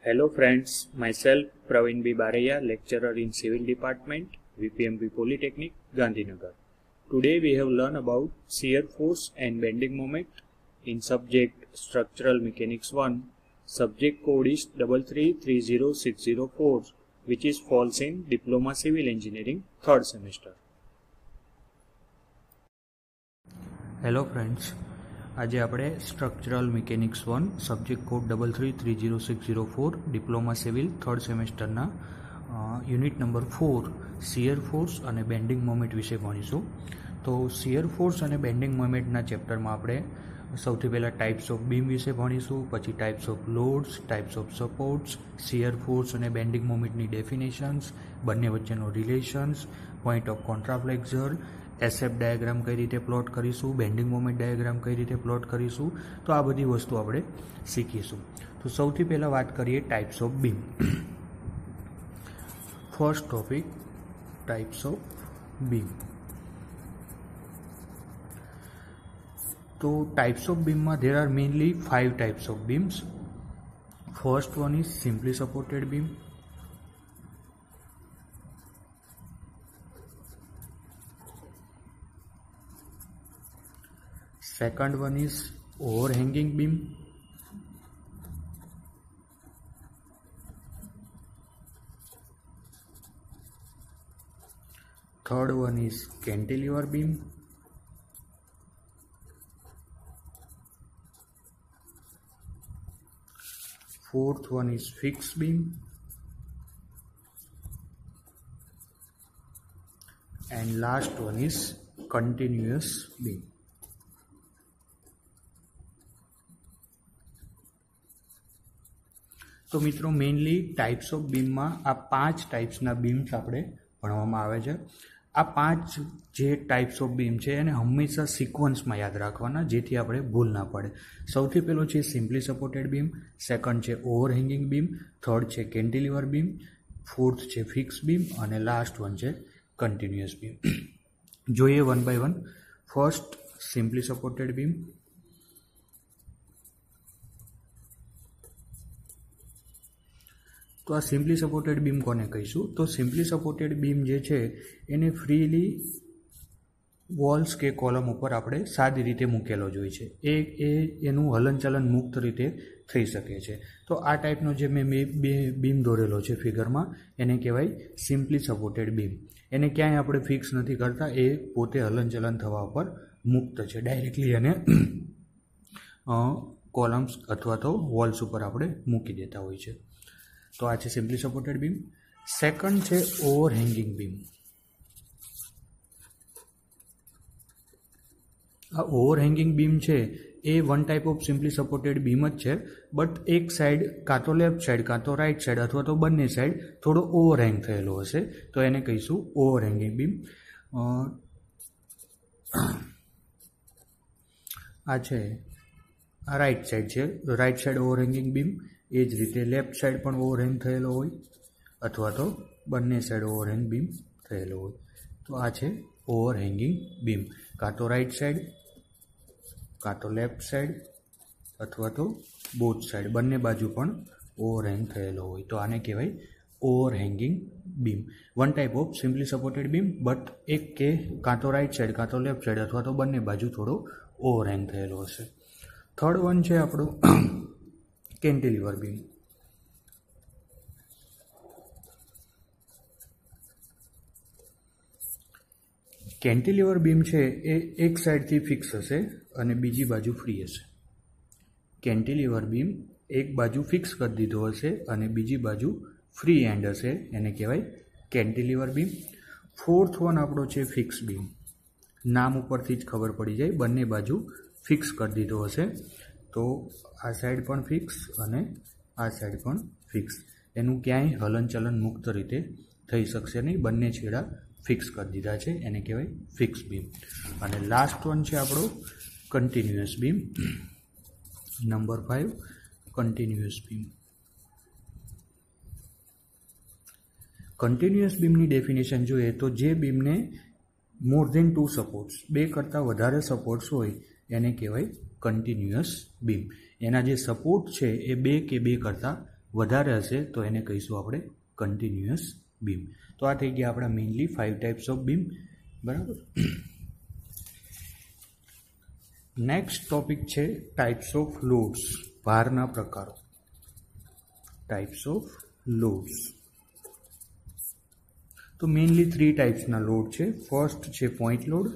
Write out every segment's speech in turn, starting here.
Hello friends, myself Praveen B. Baraya, lecturer in Civil Department, VPMB Polytechnic, Gandhinagar. Today we have learned about shear force and bending moment in subject Structural Mechanics 1. Subject code is 3330604, which is falls in Diploma Civil Engineering 3rd semester. Hello friends, આજે આપણે structural mechanics 1 subject code 3330604 diploma civil 3rd સેમેસ્ટરના unit number 4 shear force અને bending moment વિશે ભણીશું. તો shear force અને bending મોમેન્ટના ચેપ્ટરમાં આપણે સૌથી પહેલાં ટાઈપ્સ ઓફ બીમ વિશે ભણીશું, પછી types of loads, types of supports, shear force અને બેન્ડિંગ મોમેન્ટની ડેફિનેશન્સ, બંને વચ્ચેનો relations, point of contraflexure, SF diagram કઈ રીતે પ્લોટ કરીશું, બેન્ડિંગ મોમેન્ટ ડાયાગ્રામ કઈ રીતે પ્લોટ કરીશું. તો આ બધી વસ્તુ આપણે શીખીશું. તો સૌથી પહેલાં વાત કરીએ types of beam. First topic, types of બીમ. તો ટાઈપ્સ ઓફ બીમમાં there are mainly 5 types of beams. First one is simply supported beam. Second one is overhanging beam. Third one is cantilever beam. Fourth one is fixed beam. And last one is continuous beam. તો મિત્રો mainly types ઓફ બીમમાં આ 5 ટાઈપ્સના BIMS આપણે ભણવામાં આવે છે. આ 5 જે ટાઈપ્સ ઓફ બીમ છે એને હંમેશા સિક્વન્સમાં યાદ રાખવાના, જેથી આપણે ભૂલ ના પડે. સૌથી પહેલો છે સિમ્પલી સપોર્ટેડ બીમ, સેકન્ડ છે ઓવરહેંગિંગ બીમ, થર્ડ છે કેન્ટિલીવર બીમ, ફોર્થ છે ફિક્સ બીમ અને લાસ્ટ વન છે કન્ટિન્યુઅસ બીમ. જોઈએ one by one. First simply supported beam. તો આ સિમ્પલી સપોર્ટેડ બીમ કોને કહીશું? તો સિમ્પલી સપોર્ટેડ બીમ જે છે એને ફ્રીલી વોલ્સ કે કોલમ ઉપર આપણે સાદી રીતે મૂકેલો જ હોય છે. એનું હલનચલન મુક્ત રીતે થઈ શકે છે. તો આ ટાઈપનો જે મેં બીમ દોરેલો છે ફિગરમાં, એને કહેવાય સિમ્પલી સપોર્ટેડ બીમ. એને ક્યાંય આપણે ફિક્સ નથી કરતા, એ પોતે હલનચલન થવા ઉપર મુક્ત છે. ડાયરેક્ટલી એને કોલમ્સ અથવા તો વોલ્સ ઉપર આપણે મૂકી દેતા હોય છે. તો આ છે સિમ્પલી સપોર્ટેડ બીમ. સેકન્ડ છે ઓવરહેંગિંગ બીમ. આ ઓવરહેંગિંગ બીમ છે એ one type of simply supported beam જ છે, બટ એક સાઈડ કાં તો લેફ્ટ સાઈડ કાં તો રાઈટ સાઈડ અથવા તો બંને સાઈડ થોડો ઓવરહેંગ થયેલો હશે, તો એને કહીશું ઓવરહેંગિંગ બીમ. આ છે આ રાઈટ સાઈડ છે, રાઈટ સાઈડ ઓવરહેંગિંગ બીમ. એ જ રીતે લેફ્ટ સાઈડ પણ ઓવરહેંગ થયેલો હોય અથવા તો બંને સાઈડ ઓવરહેંગ બીમ થયેલો હોય. તો આ છે ઓવરહેંગિંગ બીમ. કાં તો રાઈટ સાઈડ કાં તો લેફ્ટ સાઈડ અથવા તો બોથ સાઈડ બંને બાજુ પણ ઓવરહેંગ થયેલો હોય, તો આને કહેવાય overhanging beam. One type of simply supported beam, but એક કે કાં તો રાઈટ સાઈડ કાં તો લેફ્ટ સાઈડ અથવા તો બંને બાજુ થોડો ઓવરહેંગ થયેલો હશે. થર્ડ વન છે આપણું કેન્ટિલીવર બીમ. કેન્ટિલીવર બીમ છે એ એક સાઈડથી ફિક્સ હશે અને બીજી બાજુ ફ્રી હશે. કેન્ટિલીવર બીમ એક બાજુ ફિક્સ કરી દીધો હશે અને બીજી બાજુ ફ્રી એન્ડ હશે, એને કહેવાય કેન્ટિલીવર બીમ. ફોર્થ વન આપણો છે ફિક્સ બીમ. નામ ઉપરથી જ ખબર પડી જાય, બંને બાજુ ફિક્સ કરી દીધો હશે. તો આ સાઈડ પણ ફિક્સ અને આ સાઈડ પણ ફિક્સ. એનું ક્યાંય હલનચલન મુક્ત રીતે થઈ શકશે નહીં, બંને છેડા ફિક્સ કરી દીધા છે, એને કહેવાય ફિક્સ બીમ. અને લાસ્ટ વન છે આપણો continuous beam. Number 5 continuous beam. Continuous બીમની ડેફિનેશન જોઈએ તો જે બીમને મોર ધેન 2 સપોર્ટ્સ, 2 કરતાં વધારે સપોર્ટ્સ હોય એને કહેવાય કન્ટિન્યુઅસ બીમ. એના જે સપોર્ટ છે એ 2 કે 2 કરતાં વધારે હશે તો એને કહીશું આપણે કન્ટિન્યુઅસ બીમ. તો આ થઈ ગયા આપણા મેઇનલી 5 ટાઈપ્સ ઓફ બીમ. બરાબર. નેક્સ્ટ ટોપિક છે ટાઈપ્સ ઓફ લોડ્સ, ભારના પ્રકારો. Types of loads. તો મેઇનલી 3 ટાઈપ્સના લોડ છે. ફર્સ્ટ છે પોઈન્ટ લોડ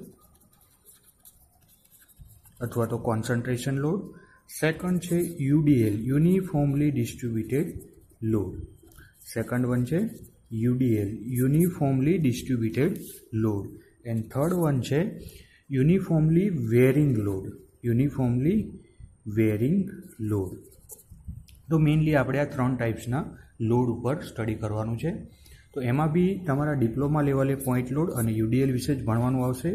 અથવા તો કોન્સન્ટ્રેશન લોડ. સેકન્ડ છે UDL, uniformly distributed load. Second one છે UDL, uniformly distributed load. And third one છે uniformly varying load, uniformly varying load. તો મેઇનલી આપણે આ 3 ટાઈપ્સના લોડ ઉપર સ્ટડી કરવાનું છે. તો એમાં બી તમારા ડિપ્લોમા લેવલે પોઈન્ટ લોડ અને યુડીએલ વિશે જ ભણવાનું આવશે.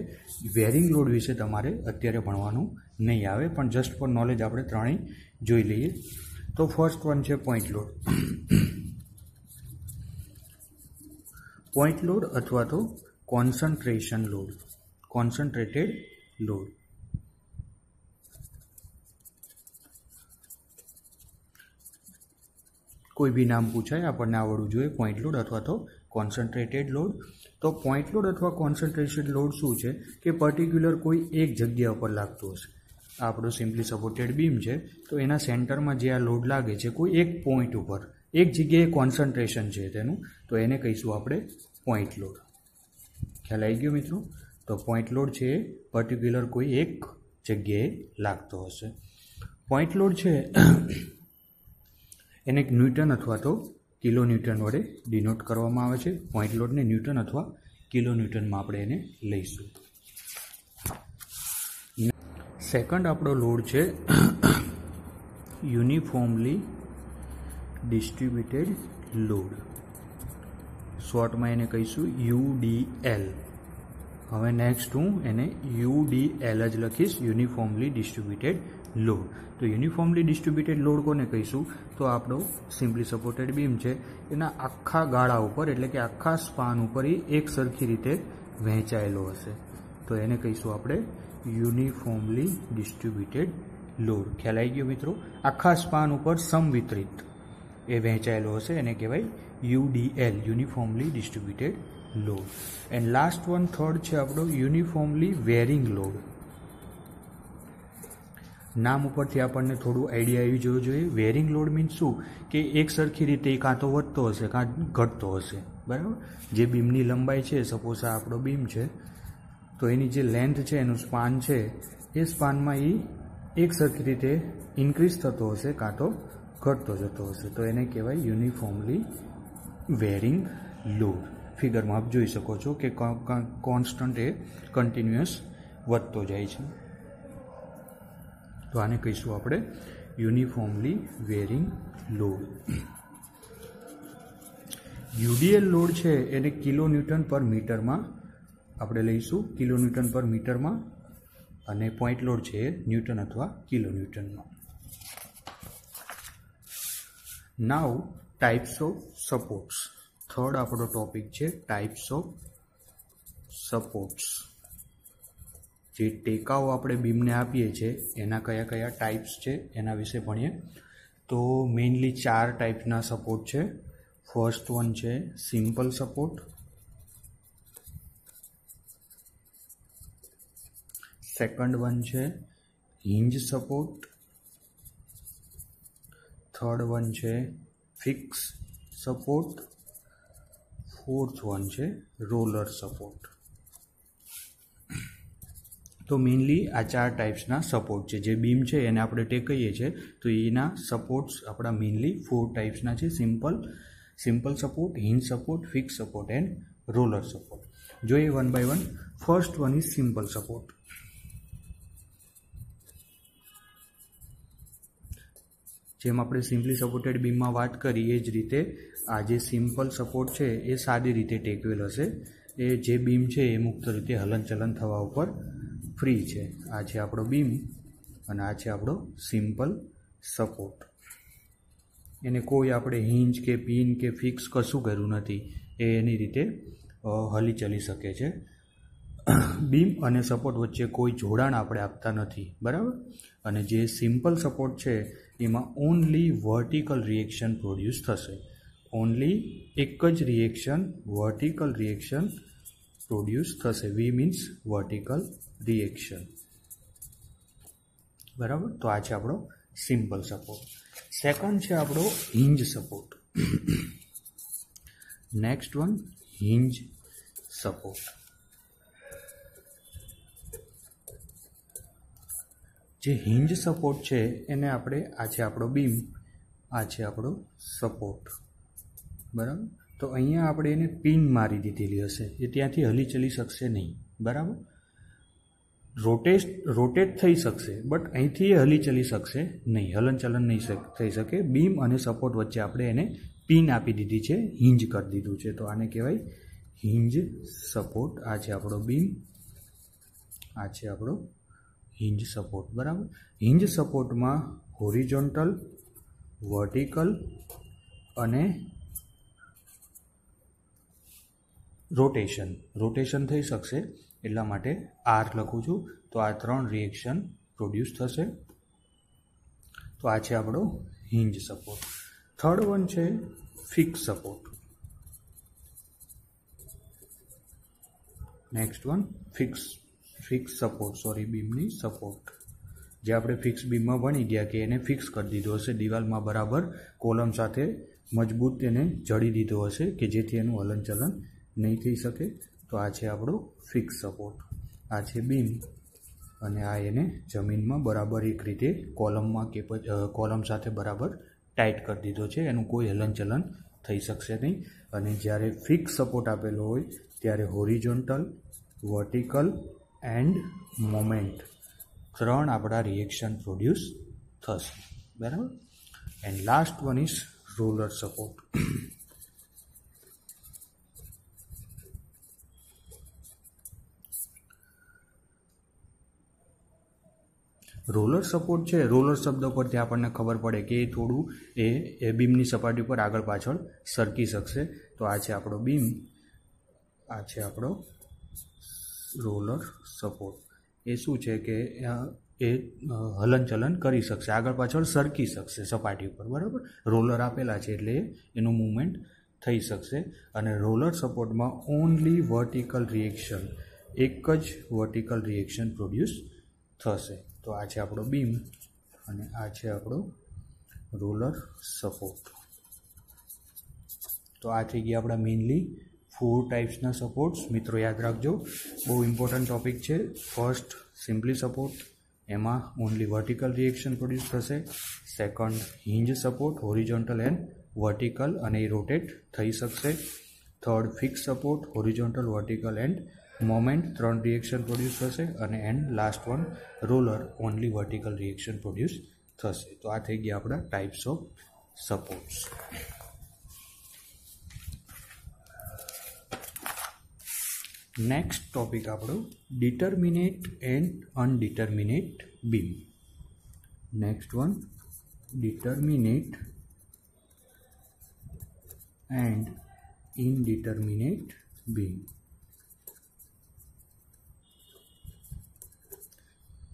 વેરિંગ લોડ વિશે તમારે અત્યારે ભણવાનું નહીં આવે, પણ જસ્ટ ફોર નોલેજ આપણે ત્રણેય જોઈ લઈએ. તો ફર્સ્ટ વન છે પોઈન્ટ લોડ. પોઈન્ટ લોડ અથવા તો કોન્સન્ટ્રેશન લોડ, કોન્સન્ટ્રેટેડ લોડ. કોઈ બી નામ પૂછાય આપણને આવડવું જોઈએ, પોઈન્ટ લોડ અથવા તો કોન્સન્ટ્રેટેડ લોડ. તો પોઈન્ટ લોડ અથવા કોન્સન્ટ્રેટેડ લોડ શું છે કે પર્ટિક્યુલર કોઈ એક જગ્યા પર લાગતું હશે. આ આપણો સિમ્પલી સપોર્ટેડ બીમ છે, તો એના સેન્ટરમાં જે આ લોડ લાગે છે કોઈ એક પોઈન્ટ ઉપર, એક જગ્યાએ કોન્સન્ટ્રેશન છે તેનું, તો એને કહીશું આપણે પોઈન્ટ લોડ. ખ્યાલ આવી ગયો મિત્રો? તો પોઈન્ટ લોડ છે એ પર્ટિક્યુલર કોઈ એક જગ્યાએ લાગતો હશે. પોઈન્ટ લોડ છે એને ન્યૂટન અથવા તો કિલો ન્યૂટન વડે ડિનોટ કરવામાં આવે છે. પોઈન્ટ લોડને ન્યૂટન અથવા કિલો ન્યૂટનમાં આપણે એને લઈશું. સેકન્ડ આપણો લોડ છે યુનિફોર્મલી ડિસ્ટ્રીબ્યુટેડ લોડ. શોર્ટમાં એને કહીશું યુડીએલ. હવે નેક્સ્ટ હું એને યુડીએલ જ લખીશ, યુનિફોર્મલી ડિસ્ટ્રીબ્યુટેડ લોડ. તો યુનિફોર્મલી ડિસ્ટ્રીબ્યુટેડ લોડ કોને કહીશું? તો આપણો સિમ્પલી સપોર્ટેડ બીમ છે એના આખા ગાળા ઉપર એટલે કે આખા સ્પાન ઉપર એ એક સરખી રીતે વહેંચાયેલો હશે, તો એને કહીશું આપણે યુનિફોર્મલી ડિસ્ટ્રીબ્યુટેડ લોડ. ખ્યાલ આવી ગયો મિત્રો? આખા સ્પાન ઉપર સમવિતરિત એ વહેંચાયેલો હશે, એને કહેવાય UDL, uniformly distributed load. And last one third છે આપણો યુનિફોર્મલી વેરિંગ લોડ. નામ ઉપરથી આપણને થોડું આઈડિયા આવી જવું જોઈએ. વેરિંગ લોડ મીન્સ શું કે એક સરખી રીતે કાં તો વધતો હશે કાં ઘટતો હશે. બરાબર. જે બીમની લંબાઈ છે, સપોઝ આ આપણો બીમ છે, તો એની જે લેન્થ છે, એનું સ્પાન છે, એ સ્પાનમાં એ એક સરખી રીતે ઇન્ક્રીઝ થતો હશે કાં તો ઘટતો જતો હશે, તો એને કહેવાય યુનિફોર્મલી વેરિંગ લોડ. ફિગરમાં આપ જોઈ શકો છો કે કોન્સ્ટન્ટ એ કન્ટિન્યુઅસ વધતો જાય છે. તો આને કહીશું આપણે યુનિફોર્મલી વેરિંગ લોડ. યુડીએલ લોડ છે એને કિલો ન્યૂટન પર મીટરમાં આપણે લઈશું, કિલો ન્યૂટન પર મીટરમાં, અને પોઈન્ટ લોડ છે એ ન્યૂટન અથવા કિલો ન્યૂટનમાં. Now types of supports. Third આપણો ટોપિક છે ટાઈપ્સ ઓફ સપોર્ટ્સ. જે ટેકાઓ આપણે બીમને આપીએ છીએ એના કયા કયા ટાઈપ્સ છે એના વિશે ભણીએ. તો મેઇનલી 4 ટાઈપના સપોર્ટ છે. ફર્સ્ટ વન છે સિમ્પલ સપોર્ટ, સેકન્ડ વન છે હિન્જ સપોર્ટ, થર્ડ વન છે ફિક્સ સપોર્ટ, ફોર્થ વન છે રોલર સપોર્ટ. તો મેઇનલી આ 4 ટાઈપ્સના સપોર્ટ છે. જે બીમ છે એને આપણે ટેકીએ છીએ, તો એના સપોર્ટ્સ આપણા મેઇનલી 4 ટાઈપ્સના છે. Simple support, hinge support, fix support and roller support. જોઈએ one by one. First one is simple support. જેમ આપણે સિમ્પલી સપોર્ટેડ બીમમાં વાત કરી એ જ રીતે આ જે સિમ્પલ સપોર્ટ છે એ સાદી રીતે ટેકવેલ હશે. એ જે બીમ છે એ મુક્ત રીતે હલનચલન થવા ઉપર ફ્રી છે. આ છે આપણો બીમ અને આ છે આપણો સિમ્પલ સપોર્ટ. એને કોઈ આપણે હિંજ કે પિન કે ફિક્સ કશું કર્યું નથી, એ એની રીતે હલી ચલી શકે છે. બીમ અને સપોર્ટ વચ્ચે કોઈ જોડાણ આપણે આપતા નથી, બરાબર. અને જે સિમ્પલ સપોર્ટ છે એમાં ઓનલી વર્ટિકલ રિએક્શન પ્રોડ્યુસ થશે. ઓનલી એક જ રિએક્શન, વર્ટિકલ રિએક્શન પ્રોડ્યુસ થશે. વી મીન્સ વર્ટિકલ રિએક્શન, બરાબર. તો આ છે આપણો સિમ્પલ સપોર્ટ. સેકન્ડ છે આપણો hinge support. Next one hinge support. જે હિંજ સપોર્ટ છે એને આપણે, આ છે આપણો બીમ, આ છે આપણો સપોર્ટ, બરાબર. તો અહીંયા આપણે એને પિન મારી દીધેલી હશે, એ ત્યાંથી હલી ચલી શકશે નહીં, બરાબર. રોટેટ થઈ શકશે બટ અહીંથી એ હલી ચલી શકશે નહીં, હલનચલન નહીં થઈ શકે. બીમ અને સપોર્ટ વચ્ચે આપણે એને પિન આપી દીધી છે, હિંજ કરી દીધું છે. તો આને કહેવાય હિંજ સપોર્ટ. આ છે આપણો બીમ, આ છે આપણો હિંજ સપોર્ટ, બરાબર. હિંજ સપોર્ટમાં હોરિઝોન્ટલ, વર્ટિકલ અને રોટેશન થઈ શકશે, એટલા માટે આર લખું છું. તો આ 3 રિએક્શન પ્રોડ્યુસ થશે. તો આ છે આપણો હિંજ સપોર્ટ. થર્ડ વન છે fix support. Next one fix support, બીમની સપોર્ટ. જે આપણે ફિક્સ બીમમાં ભણી ગયા કે એને ફિક્સ કરી દીધો હશે દિવાલમાં, બરાબર કોલમ સાથે મજબૂત એને જડી દીધો હશે કે જેથી એનું હલનચલન નહીં થઈ શકે. તો આ છે આપણો ફિક્સ સપોર્ટ. આ છે બીમ અને આ એને જમીનમાં બરાબર એક રીતે કોલમમાં કે કોલમ સાથે બરાબર ટાઈટ કરી દીધો છે, એનું કોઈ હલનચલન થઈ શકશે નહીં. અને જ્યારે ફિક્સ સપોર્ટ આપેલો હોય ત્યારે હોરિઝોન્ટલ, વર્ટિકલ એન્ડ મોમેન્ટ 3 આપણા રિએક્શન પ્રોડ્યુસ થશે, બરાબર. And last one is roller support. Roller support છે, રોલર શબ્દ પરથી આપણને ખબર પડે કે એ થોડું એ બીમની સપાટી પર આગળ પાછળ સરકી શકશે. તો આ છે આપણો બીમ, આ છે આપણો રોલર સપોર્ટ. એ શું છે કે એ હલનચલન કરી શકશે, આગળ પાછળ સરકી શકશે સપાટી ઉપર, બરાબર. રોલર આપેલા છે એટલે એનું મૂવમેન્ટ થઈ શકશે. અને રોલર સપોર્ટમાં ઓનલી વર્ટિકલ રિએક્શન, એક જ વર્ટિકલ રિએક્શન પ્રોડ્યુસ થશે. તો આ છે આપણો બીમ અને આ છે આપણો રોલર સપોર્ટ. તો આ થઈ ગયા આપણા મેઇનલી 4 ટાઈપ્સના સપોર્ટ્સ. મિત્રો યાદ રાખજો, બહુ ઇમ્પોર્ટન્ટ ટોપિક છે. ફર્સ્ટ સિમ્પલી સપોર્ટ, એમાં ઓનલી વર્ટિકલ રિએક્શન પ્રોડ્યુસ થશે. Second hinge support, horizontal and vertical અને એ રોટેટ થઈ શકશે. Third fix support, horizontal, vertical and moment 3 reaction produce થશે. અને and last one roller, only vertical reaction produce થશે. તો આ થઈ ગયા આપણા types of supports. Next topic આપણો determinate and undeterminate beam. Next one determinate and indeterminate beam.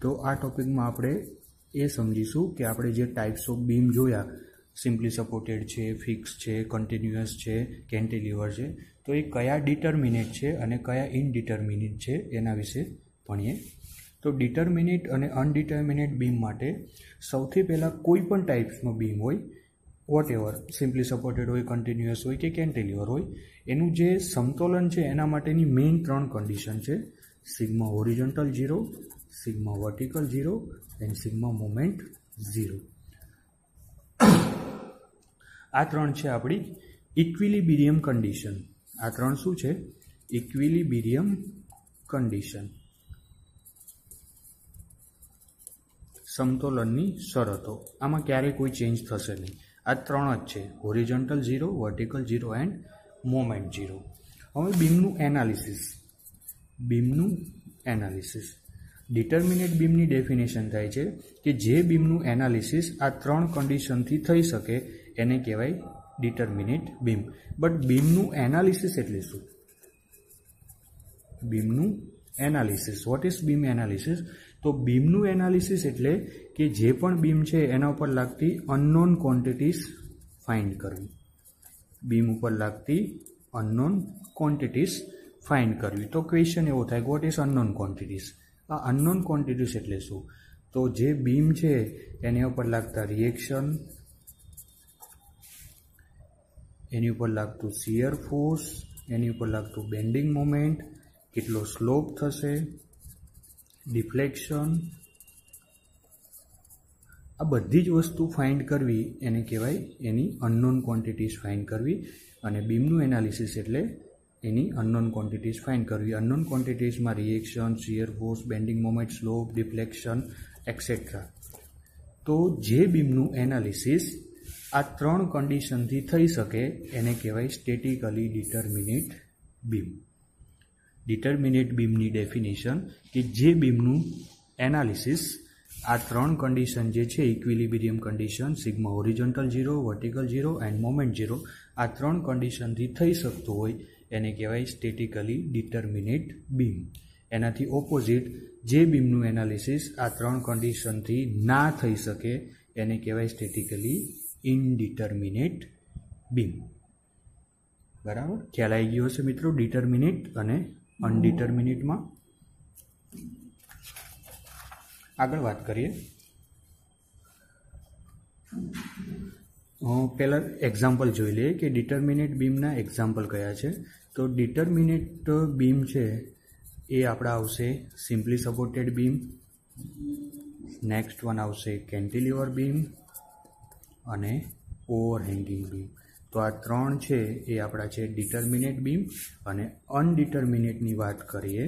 તો આ ટોપિકમાં આપણે એ સમજીશું કે આપણે જે ટાઈપ્સ ઓફ બીમ જોયા, સિમ્પલી સપોર્ટેડ છે, ફિક્સ છે, કન્ટિન્યુઅસ છે, કેન્ટિલીવર છે, તો એ કયા ડિટર્મિનેટ છે અને કયા ઇનડિટર્મિનેટ છે એના વિશે ભણીએ. તો ડિટર્મિનેટ અને અનડિટર્મિનેટ બીમ માટે સૌથી પહેલાં કોઈ પણ ટાઈપ્સનો બીમ હોય, વોટએવર, સિમ્પલી સપોર્ટેડ હોય, કન્ટિન્યુઅસ હોય કે કેન્ટિલીવર હોય, એનું જે સમતોલન છે એના માટેની મેઇન 3 કન્ડિશન છે. Sigma horizontal 0, sigma vertical 0 and sigma moment 0. આ 3 છે આપણી ઇક્વિલિબ્રિયમ કન્ડિશન. આ 3 શું છે? ઇક્વિલિબ્રિયમ કન્ડિશન, સમતોલનની શરતો. આમાં ક્યારેય કોઈ ચેન્જ થશે નહીં. આ 3 જ છે, હોરિઝોન્ટલ 0, વર્ટિકલ 0 એન્ડ મોમેન્ટ 0. હવે બીમનું એનાલિસિસ. ડિટર્મિનેટ બીમની ડેફિનેશન થાય છે કે જે બીમનું એનાલિસિસ આ 3 કન્ડિશનથી થઈ શકે એને કહેવાય ડિટર્મિનેટ બીમ. બટ બીમનું એનાલિસિસ એટલે શું? બીમનું analysis. What is beam analysis? તો બીમનું એનાલિસિસ એટલે કે જે પણ બીમ છે એના ઉપર લાગતી અનનોન ક્વોન્ટિટીઝ ફાઇન્ડ કરવી. બીમ ઉપર લાગતી અનનોન ક્વોન્ટિટીઝ ફાઇન્ડ કરવી. તો ક્વેશ્ચન એવો થાય, વોટ ઇઝ અનનોન ક્વોન્ટિટીઝ? આ અનનોન ક્વોન્ટિટીઝ એટલે શું? તો જે બીમ છે એની ઉપર લાગતા રિએક્શન, એની ઉપર લાગતું શિયર ફોર્સ, એની ઉપર લાગતું બેન્ડિંગ મોમેન્ટ, કેટલો સ્લોપ થશે, ડિફ્લેક્શન, આ બધી જ વસ્તુ ફાઇન્ડ કરવી એને કહેવાય એની અનનોન ક્વોન્ટિટીઝ ફાઇન્ડ કરવી. અને બીમનું એનાલિસિસ એટલે એની અનનોન ક્વોન્ટિટીઝ ફાઇન્ડ કરવી. અનનોન ક્વોન્ટિટીઝમાં reaction, shear force, bending moment, slope, deflection etcetera. તો જે બીમનું એનાલિસિસ આ 3 કન્ડિશનથી થઈ શકે એને કહેવાય સ્ટેટિકલી ડિટર્મિનેટ બીમ. ડિટર્મિનેટ બીમની ડેફિનેશન કે જે બીમનું એનાલિસિસ આ 3 કન્ડિશન જે છે, equilibrium condition, sigma horizontal 0, vertical 0 end moment 0, આ 3 કન્ડિશનથી થઈ શકતું હોય એને કહેવાય સ્ટેટિકલી ડિટર્મિનેટ બીમ. એનાથી ઓપોઝિટ જે બીમનું એનાલિસિસ આ 3 કન્ડિશનથી ના થઈ શકે એને કહેવાય સ્ટેટિકલી ઇનડિટર્મિનેટ બીમ. બરાબર, ખ્યાલ આવી ગયો હશે મિત્રો ડિટર્મિનેટ અને અનડિટર્મિનેટમાં. આગળ વાત કરીએ. પહેલાં એક્ઝામ્પલ જોઈ લઈએ કે ડિટર્મિનેટ બીમના એક્ઝામ્પલ કયા છે. તો ડિટર્મિનેટ બીમ છે એ આપણા આવશે simply supported beam, next one આવશે કેન્ટિલીવર બીમ અને ઓવરહેંગિંગ બીમ. તો આ 3 છે એ આપણા છે ડિટર્મિનેટ બીમ. અને અનડિટર્મિનેટની વાત કરીએ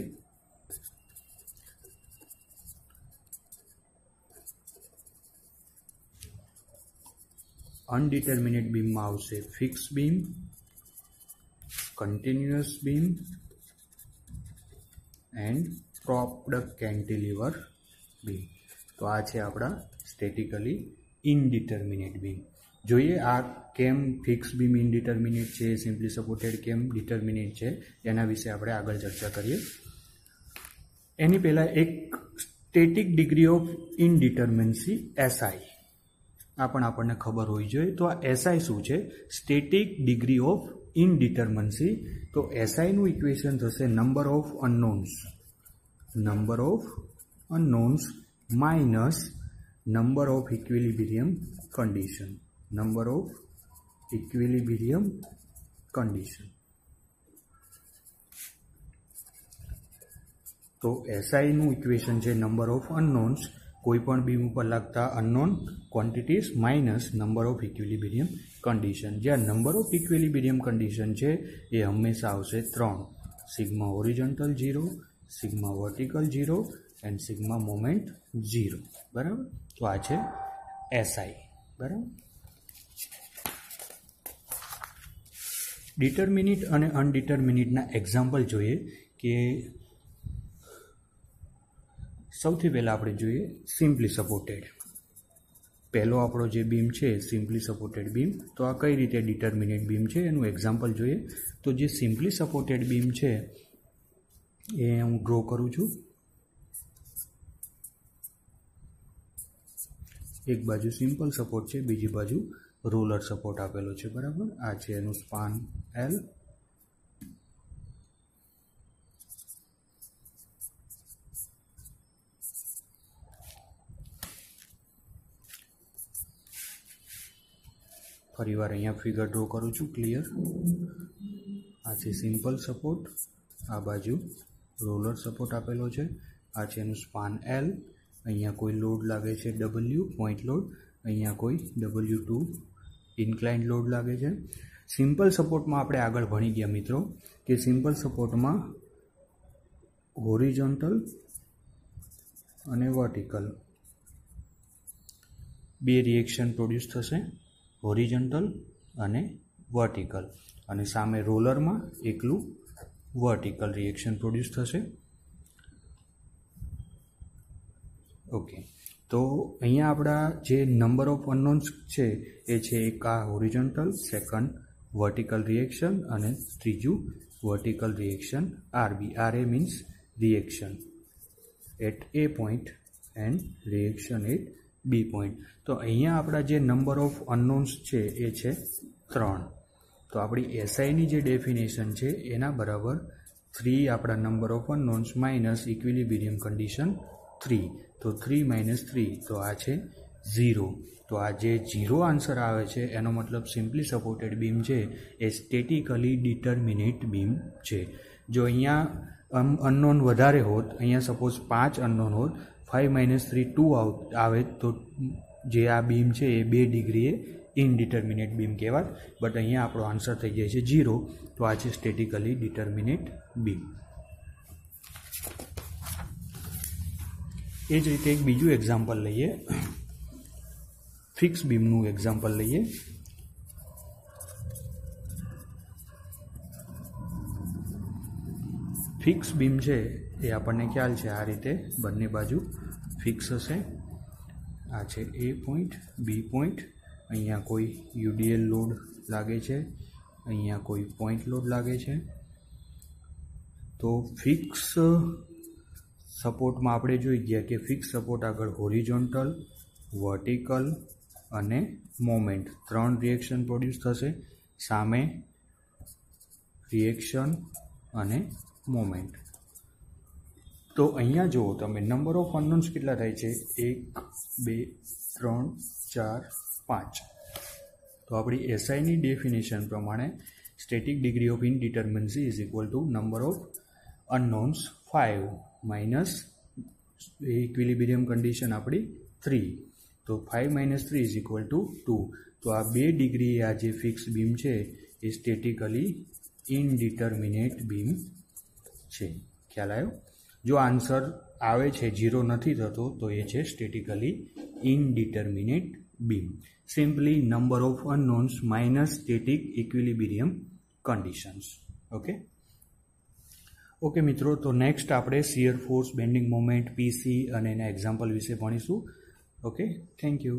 અનડિટર્મિનેટ બીમમાં આવશે fix beam, continuous beam and propped cantilever beam. તો આ છે આપણા સ્ટેટિકલી ઇનડિટર્મિનેટ બીમ. જોઈએ આ કેમ ફિક્સ બીમ ઇનડિટર્મિનેટ છે, સિમ્પલી સપોર્ટેડ કેમ ડિટર્મિનેટ છે, એના વિશે આપણે આગળ ચર્ચા કરીએ. એની પહેલાં એક સ્ટેટિક ડિગ્રી ઓફ ઇનડિટર્મિનસી SI આ પણ આપણને ખબર હોવી જોઈએ. તો આ SI શું છે? Static degree of indeterminacy. તો SIનું ઇક્વેશન થશે number of unknowns minus number of equilibrium condition. તો SIનું ઇક્વેશન છે નંબર ઓફ અનનોન્સ, કોઈ પણ બીમ ઉપર લાગતા unknown quantities minus number of equilibrium condition. જ્યાં નંબર ઓફ ઇક્વિલિબ્રિયમ કન્ડિશન છે એ હંમેશા આવશે 3, sigma horizontal 0, sigma vertical 0 and sigma moment 0. બરાબર, તો આ છે SI. બરાબર. ડિટર્મિનેટ અને અનડિટર્મિનેટના એક્ઝામ્પલ જોઈએ કે સૌથી પહેલાં આપણે જોઈએ સિમ્પલી સપોર્ટેડ. પહેલો આપણો જે બીમ છે સિમ્પલી સપોર્ટેડ બીમ. તો આ કઈ રીતે ડિટર્મિનેટ બીમ છે એનું એક્ઝામ્પલ જોઈએ. તો જે સિમ્પલી સપોર્ટેડ બીમ છે એ હું ડ્રો કરું છું. એક બાજુ સિમ્પલ સપોર્ટ છે, બીજી બાજુ રોલર સપોર્ટ આપેલો છે. બરાબર, આ છે એનું સ્પાન L. ફરીવાર અહીંયા ફિગર ડ્રો કરું છું, ક્લિયર. આ છે સિમ્પલ સપોર્ટ, આ બાજુ રોલર સપોર્ટ આપેલો છે, આ છે એનું સ્પાન L. અહીંયા કોઈ લોડ લાગે છે W પોઈન્ટ લોડ, અહીંયા કોઈ W2 ઇન્ક્લાઇન્ડ લોડ લાગે છે. સિમ્પલ સપોર્ટમાં આપણે આગળ ભણી ગયા મિત્રો કે સિમ્પલ સપોર્ટમાં હોરિઝોન્ટલ અને વર્ટિકલ બે રિએક્શન પ્રોડ્યુસ થશે, હોરિઝોન્ટલ અને વર્ટિકલ. અને સામે રોલરમાં એકલું વર્ટિકલ રિએક્શન પ્રોડ્યુસ થશે. ઓકે, તો અહીંયા આપણા જે નંબર ઓફ અનનોન્સ છે એ છે એક આ હોરિઝોન્ટલ, સેકન્ડ વર્ટિકલ રિએક્શન અને ત્રીજું vertical reaction RB. RA means reaction at A point and reaction at B point. તો અહીંયા આપણા જે નંબર ઓફ અનનોન્સ છે એ છે 3. તો આપણી એસઆઈની જે ડેફિનેશન છે એના બરાબર 3 આપણા number of unknowns minus equilibrium condition 3. તો 3 માઇનસ 3 તો આ છે 0. તો આ જે 0 આન્સર આવે છે એનો મતલબ સિમ્પલી સપોર્ટેડ બીમ છે એ સ્ટેટિકલી ડિટર્મિનેટ બીમ છે. જો અહીંયા અનનોન વધારે હોત, અહીંયા સપોઝ 5 અનનોન હોત, 5 માઇનસ 3 2 આવે તો જે આ બીમ છે એ 2 ડિગ્રીએ ઇનડિટર્મિનેટ બીમ કહેવાત. બટ અહીંયા આપણો આન્સર થઈ જાય છે 0. તો આ છે સ્ટેટિકલી ડિટર્મિનેટ બીમ. એ જ રીતે એક બીજું એક્ઝામ્પલ લઈએ, ફિક્સ બીમનું એક્ઝામ્પલ લઈએ. ફિક્સ બીમ છે એ આપણને ખ્યાલ છે આ રીતે બંને બાજુ ફિક્સ હશે. આ છે એ પોઈન્ટ, બી પોઈન્ટ, અહીંયા કોઈ યુડીએલ લોડ લાગે છે, અહીંયા કોઈ પોઈન્ટ લોડ લાગે છે. તો ફિક્સ સપોર્ટમાં આપણે જોઈ ગયા કે ફિક્સ સપોર્ટ આગળ હોરિઝોન્ટલ, વર્ટિકલ અને મોમેન્ટ 3 રિએક્શન પ્રોડ્યુસ થશે. સામે રિએક્શન અને મોમેન્ટ. તો અહીંયા જુઓ તમે નંબર ઓફ અનનોન્સ કેટલા થાય છે 1 2 3 4 5. તો આપણી એસઆઈની ડેફિનેશન પ્રમાણે static degree of indeterminacy is equal to number of unknowns 5 minus equilibrium condition આપણી 3. તો 5 માઇનસ 3 ઇઝ ઇક્વલ ટુ 2. તો આ 2 ડિગ્રી આ જે ફિક્સ બીમ છે એ સ્ટેટિકલી ઇનડિટર્મિનેટ બીમ છે. ખ્યાલ આવ્યો? જો આન્સર આવે છે 0 નથી થતો તો એ છે statically indeterminate beam. Simply number of unknowns minus static equilibrium conditions. Okay મિત્રો, તો નેક્સ્ટ આપણે shear force, bending moment, PC અને એના એક્ઝામ્પલ વિશે ભણીશું. Okay, thank you.